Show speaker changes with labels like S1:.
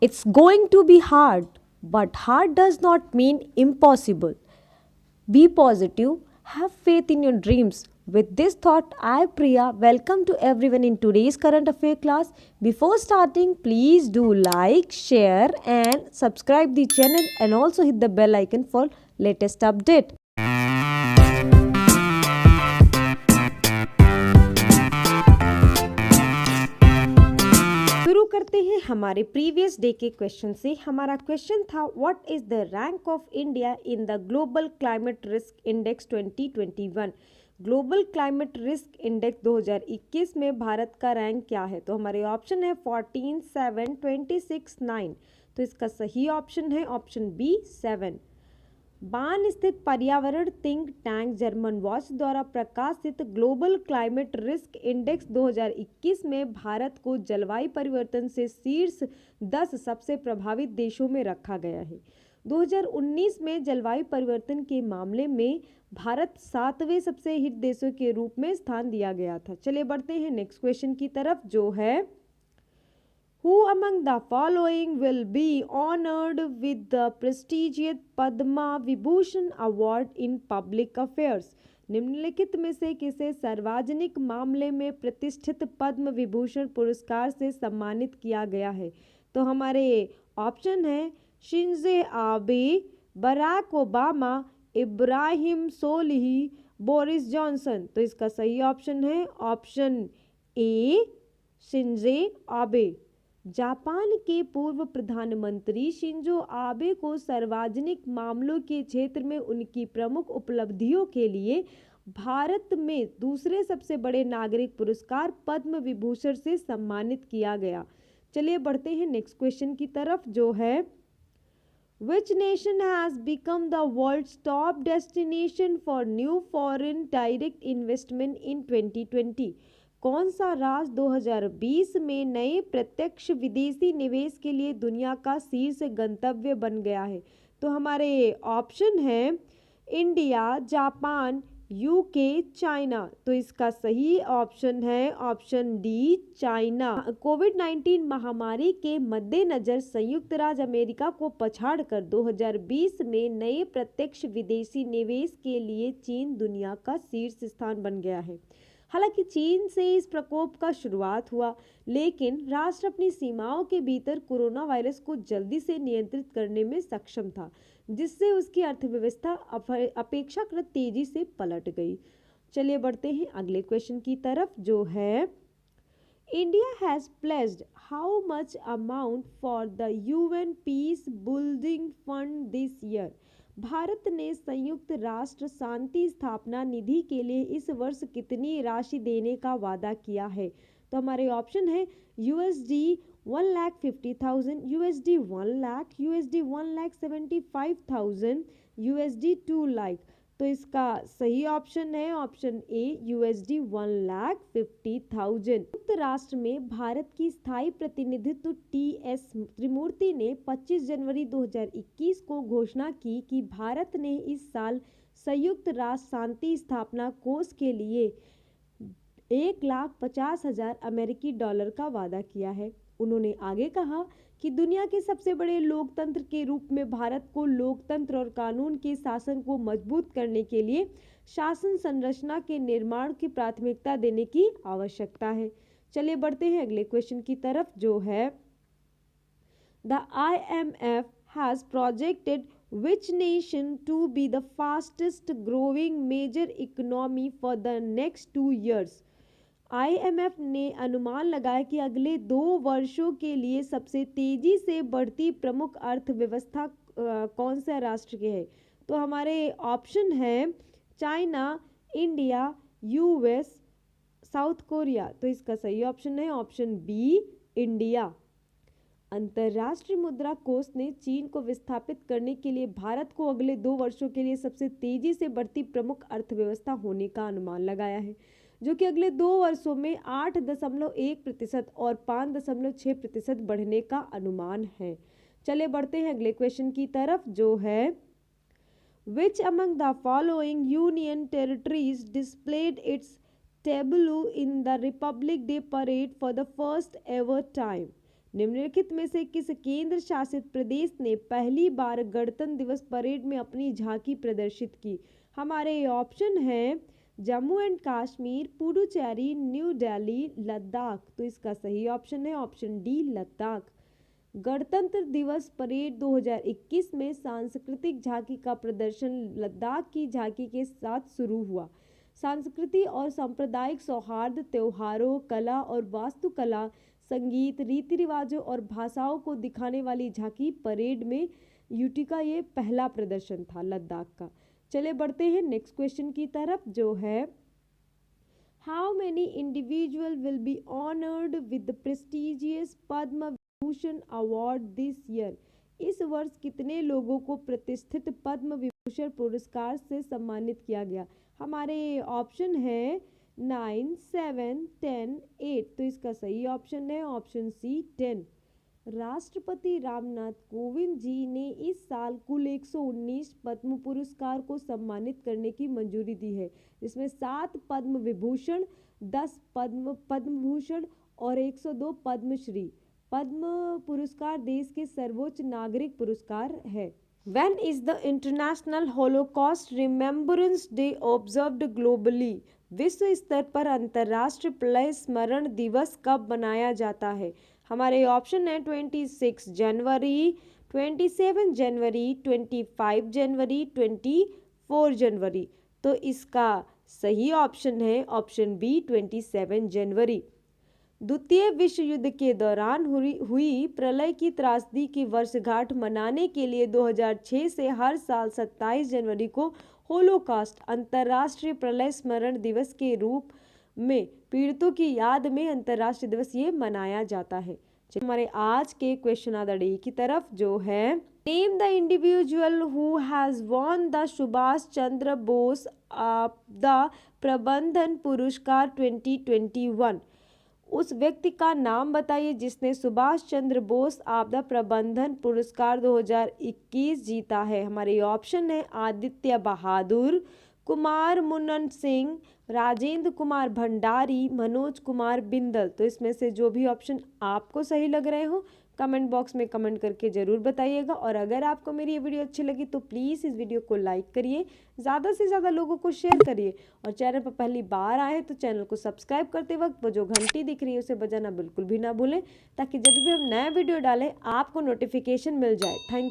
S1: It's going to be hard, but hard does not mean impossible. Be positive, have faith in your dreams. With this thought, I, Priya, welcome to everyone in today's current affair class. Before starting, please do like, share, and subscribe the channel and also hit the bell icon for latest update. शुरू करते हैं हमारे previous day के question से। हमारा question था what is the rank of India in the global climate risk index 2021। Global climate risk index 2021 में भारत का रैंक क्या है? तो हमारे ऑप्शन है 14, 7, 26, 9। तो इसका सही ऑप्शन है ऑप्शन बी 7। बान स्थित पर्यावरण थिंक टैंक जर्मन वॉच द्वारा प्रकाशित ग्लोबल क्लाइमेट रिस्क इंडेक्स 2021 में भारत को जलवायु परिवर्तन से शीर्ष 10 सबसे प्रभावित देशों में रखा गया है। 2019 में जलवायु परिवर्तन के मामले में भारत 7वें सबसे हिट देशों के रूप में स्थान दिया गया था। चलिए बढ़ते हैं नेक्स्ट क्वेश्चन की तरफ, जो है Who among the following will be honored with the prestigious Padma Vibhushan Award in Public Affairs? निम्नलिखित में से किसे सार्वजनिक मामले में प्रतिष्ठित पद्म विभूषण पुरस्कार से सम्मानित किया गया है? तो हमारे ऑप्शन है Shinzo Abe, Barack Obama, Ibrahim Solih, Boris Johnson. तो इसका सही ऑप्शन है ऑप्शन ए शिंजे आबे। जापान के पूर्व प्रधानमंत्री शिंजो आबे को सार्वजनिक मामलों के क्षेत्र में उनकी प्रमुख उपलब्धियों के लिए भारत में दूसरे सबसे बड़े नागरिक पुरस्कार पद्म विभूषण से सम्मानित किया गया। चलिए बढ़ते हैं नेक्स्ट क्वेश्चन की तरफ, जो है Which nation has become the world's top destination for new foreign direct investment in 2020? कौन सा राज्य 2020 में नए प्रत्यक्ष विदेशी निवेश के लिए दुनिया का शीर्ष गंतव्य बन गया है? तो हमारे ऑप्शन है इंडिया, जापान, यूके, चाइना। तो इसका सही ऑप्शन है ऑप्शन डी चाइना। कोविड-19 महामारी के मद्देनजर संयुक्त राज्य अमेरिका को पछाड़कर 2020 में नए प्रत्यक्ष विदेशी निवेश के लिए चीन दुनिया का शीर्ष स्थान बन गया है। हालांकि चीन से इस प्रकोप का शुरुआत हुआ, लेकिन राष्ट्र अपनी सीमाओं के भीतर कोरोना वायरस को जल्दी से नियंत्रित करने में सक्षम था, जिससे उसकी अर्थव्यवस्था अपेक्षाकृत तेजी से पलट गई। चलिए बढ़ते हैं अगले क्वेश्चन की तरफ, जो है India has placed how much amount for the UN peace building fund this year? Bharat ने संयुक्त राष्ट्र शांति स्थापना निधि के लिए इस वर्ष कितनी राशि देने का वादा किया है? तो हमारे ऑप्शन है USD 1,50,000, USD 1 lakh, USD 1,75,000, USD 2 lakh. तो इसका सही ऑप्शन है ऑप्शन ए यूएसडी 1,50,000। संयुक्त राष्ट्र में भारत की स्थायी प्रतिनिधित्व टी.एस. त्रिमूर्ति ने 25 जनवरी 2021 को घोषणा की कि भारत ने इस साल संयुक्त राष्ट्र शांति स्थापना कोष के लिए 1,50,000 अमेरिकी डॉलर का वादा किया है। उन्होंने आगे कहा कि दुनिया के सबसे बड़े लोकतंत्र के रूप में भारत को लोकतंत्र और कानून के शासन को मजबूत करने के लिए शासन संरचना के निर्माण की प्राथमिकता देने की आवश्यकता है। चलिए बढ़ते हैं अगले क्वेश्चन की तरफ, जो है the IMF has projected which nation to be the fastest growing major economy for the next 2 years? IMF ने अनुमान लगाया कि अगले 2 वर्षों के लिए सबसे तेजी से बढ़ती प्रमुख अर्थव्यवस्था कौन सा राष्ट्र के है? तो हमारे ऑप्शन है China, India, US, south Korea. तो इसका सही ऑप्शन है ऑप्शन बी इंडिया। अंतर्राष्ट्रीय मुद्रा कोष ने चीन को विस्थापित करने के लिए भारत को अगले 2 वर्षों के लिए सबसे तेजी से बढ़ती प्रमुख अर्थव्यवस्था होने का अनुमान लगाया है, जो कि अगले 2 वर्षों में 8.1% और 5.6% बढ़ने का अनुमान है। चलिए बढ़ते हैं अगले क्वेश्चन की तरफ, जो है Which among the following union territories displayed its tableau in the Republic Day parade for the first ever time? निम्नलिखित में से किस केंद्र शासित प्रदेश ने पहली बार गणतंत्र दिवस परेड में अपनी झांकी प्रदर्शित की? हमारे ऑप्शन हैं जम्मू एंड कश्मीर, पुडुचेरी, न्यू दिल्ली, लद्दाख। तो इसका सही ऑप्शन है ऑप्शन डी, लद्दाख। गणतंत्र दिवस परेड 2021 में सांस्कृतिक झांकी का प्रदर्शन लद्दाख की झांकी के साथ शुरू हुआ। संस्कृति और सांप्रदायिक सौहार्द, त्योहारों, कला और वास्तुकला, संगीत, रीति रिवाजों और भाषाओं को दिखाने वाली झांकी परेड में यूटी का ये पहला प्रदर्शन था लद्दाख का। चले बढ़ते हैं नेक्स्ट क्वेश्चन की तरफ जो है how many individual will be honoured with the prestigious Padma Vibhushan award this year? इस वर्ष कितने लोगों को प्रतिष्ठित पद्म विभूषण पुरस्कार से सम्मानित किया गया? हमारे ऑप्शन है 9, 7, 10, 8। तो इसका सही ऑप्शन है ऑप्शन सी, 10। राष्ट्रपति रामनाथ कोविंद जी ने इस साल कुल 119 पद्म पुरस्कार को सम्मानित करने की मंजूरी दी है, जिसमें 7 पद्म विभूषण, 10 पद्म भूषण और 102 पद्मश्री। पद्म पुरस्कार देश के सर्वोच्च नागरिक पुरस्कार है। When is the International Holocaust Remembrance Day observed globally? विश्व स्तर पर अंतर्राष्ट्रीय प्रलय स्मरण दिवस कब मनाया जाता है? हमारे ऑप्शन है 26 जनवरी, 27 जनवरी, 25 जनवरी, 24 जनवरी। तो इसका सही ऑप्शन है ऑप्शन बी, 27 जनवरी। द्वितीय विश्व युद्ध के दौरान हुई प्रलय की त्रासदी की वर्षगांठ मनाने के लिए 2006 से हर साल 27 जनवरी को होलोकॉस्ट अंतर्राष्ट्रीय प्रलय स्मरण दिवस के रूप में पीड़ितों की याद में अंतर्राष्ट्रीय दिवस ये मनाया जाता है। हमारे आज के क्वेश्चन ऑफ द डे की तरफ जो है name the individual who has won the Subhash Chandra Bose आपदा प्रबंधन पुरस्कार 2021। उस व्यक्ति का नाम बताइए जिसने सुभाष चंद्र बोस आपदा प्रबंधन पुरस्कार 2021 जीता है। हमारे ऑप्शन है आदित्य बहादुर, कुमार मुन्नन सिंह, राजेंद्र कुमार भंडारी, मनोज कुमार बिंदल। तो इसमें से जो भी ऑप्शन आपको सही लग रहे हो कमेंट बॉक्स में कमेंट करके ज़रूर बताइएगा। और अगर आपको मेरी ये वीडियो अच्छी लगी तो प्लीज़ इस वीडियो को लाइक करिए, ज़्यादा से ज़्यादा लोगों को शेयर करिए और चैनल पर पहली बार आए तो चैनल को सब्सक्राइब करते वक्त वो जो घंटी दिख रही है उसे बजाना बिल्कुल भी ना भूलें, ताकि जब भी हम नया वीडियो डालें आपको नोटिफिकेशन मिल जाए। Thank you.